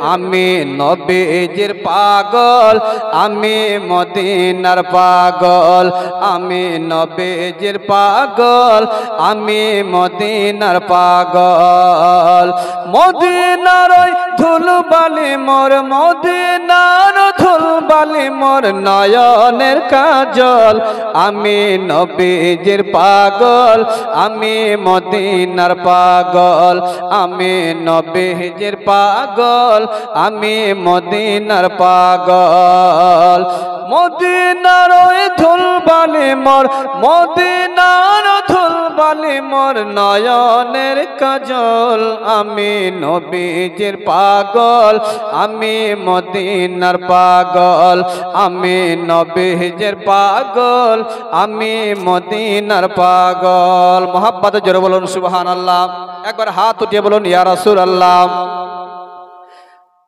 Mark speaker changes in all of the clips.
Speaker 1: আমি নবীজির পাগল আমি মদিনার পাগল আমি নবীজির পাগল আমি মদিনার পাগল মদিনার ধুলবালি মোর মদিনার ধুলবালি মোর নয়নের কাজল আমি নবীজির পাগল আমি মদিনার পাগল আমি নবীজির পাগল আমি মদিনার পাগল মদিনার ধুলবালি মোর মদিনার ধুলবালি মোর নয়নের কাজল আমি নবীজির পাগল আমি মদিনার পাগল আমি নবীজির পাগল আমি মদিনার পাগল মোহাব্বতে জোরে বলুন সুবহানাল্লাহ একবার হাত উঠিয়ে বলুন ইয়া রাসূলুল্লাহ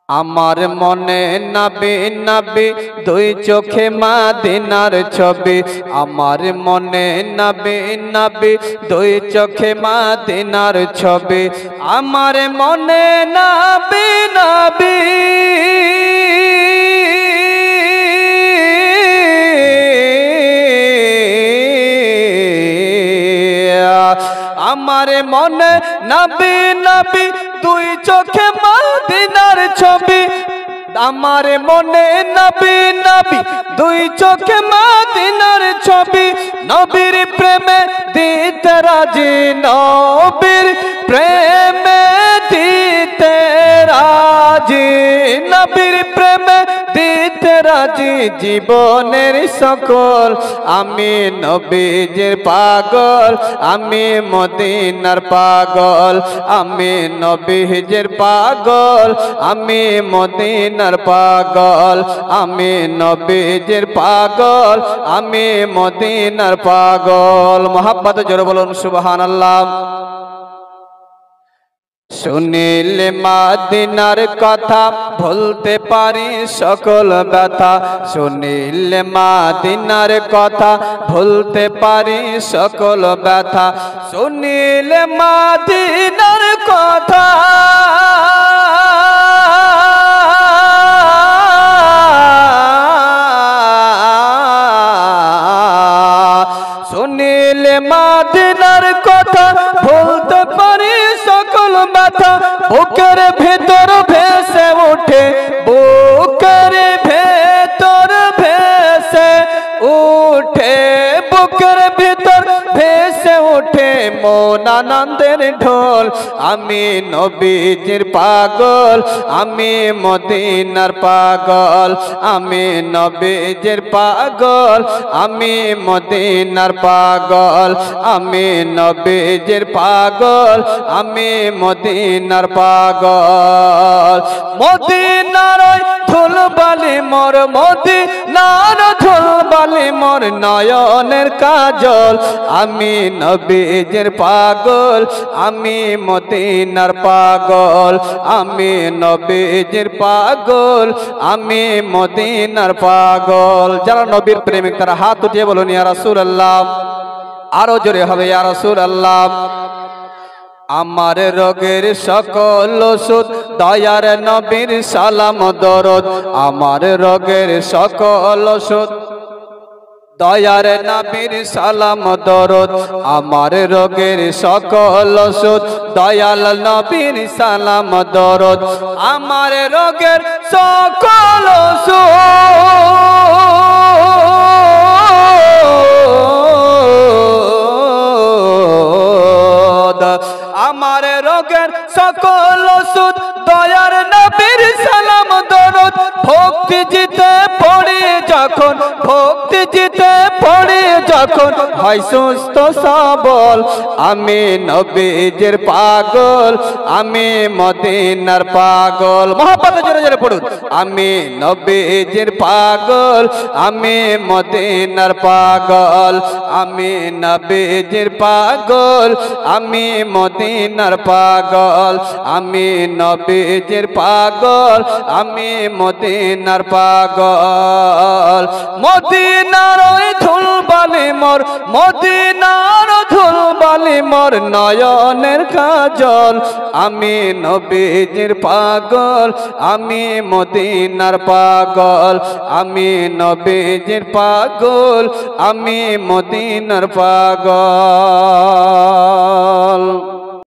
Speaker 1: আমার মনে নবী নবী দুই চোখে মদিনার ছবি আমার মনে নবী নবী দুই চোখে মদিনার ছবি আমার মনে নবী নবী আমার মনে নবী নবী দুই চোখে মদিনার ছবি আমার মনে নবী নবী দুই চোখে মদিনার ছবি নবীর প্রেমে দিতে রাজি নবীর প্রেমে দিতে রাজি নবীর প্রেমে দিতে রাজি জীবনের সকল আমি নবীজির পাগল আমি মদিনার পাগল আমি নবীজির পাগল আমি মদিনার পাগল আমি নবীজির পাগল আমি মদিনার পাগল মোহাব্বতে জোরে বলুন সুবহানাল্লাহ শুনিলে মদিনার কথা ভুলতে পারি সকল ব্যথা শুনিলে মদিনার কথা ভুলতে পারি সকল ব্যথা শুনিলে মদিনার কথা শুনিলে মদিনার কথা ভুলতে পারি সকল ব্যথা বুকের ভেতর ভেসে ওঠে বুকের ভেতর ভেসে উঠে বুকের ভেতর ভেসে ওঠে মন আনন্দের ঢোল আমি নবীজির পাগল আমি মদিনার পাগল আমি নবীজির পাগল আমি মদিনার পাগল আমি নবীজির পাগল আমি মদিনার পাগল মদিনার ধুলবালি মোর মদিনার ধুলবালি মোর নয়নের কাজল আমি নবীজির পাগল আমি মদিনার পাগল আমি নবীজির পাগল আমি মদিনার পাগল যারা নবীর প্রেমিক তারা হাত উঠিয়ে বলুন ইয়া রাসূলুল্লাহ আরো জোরে হবে ইয়া রাসূলুল্লাহ আমার রোগের সকল ওষুধ দয়ার নবীর সালাম দরদ আমার রোগের সকল ওষুধ দয়ার নবীর সালাম দরদ আমার রোগের সকল ওষুধ দয়াল নবীর সালাম দরদ আমার রোগের সকল ওষুধ আমার রোগের সকল ওষুধ দয়ার নবীর সালাম দরদ ভক্তি জিতে পড়ে যখন ভক্তি জিতে পড়ে যখন হয় সুস্থ সবল আমি নবীজির পাগল আমি মদিনার পাগল মহব্বতে জোরে জোরে পড়ুন আমি নবীজির পাগল আমি মদিনার পাগল আমি নবীজির পাগল আমি মদিনার পাগল আমি নবীজির পাগল আমি মদিনার মদিনার পাগল মদিনার ওই ধুলবালি মোর মদিনার ধুলবালি মোর নয়নের কাজল আমি নবীজির পাগল আমি মদিনার পাগল আমি নবীজির পাগল আমি মদিনার পাগল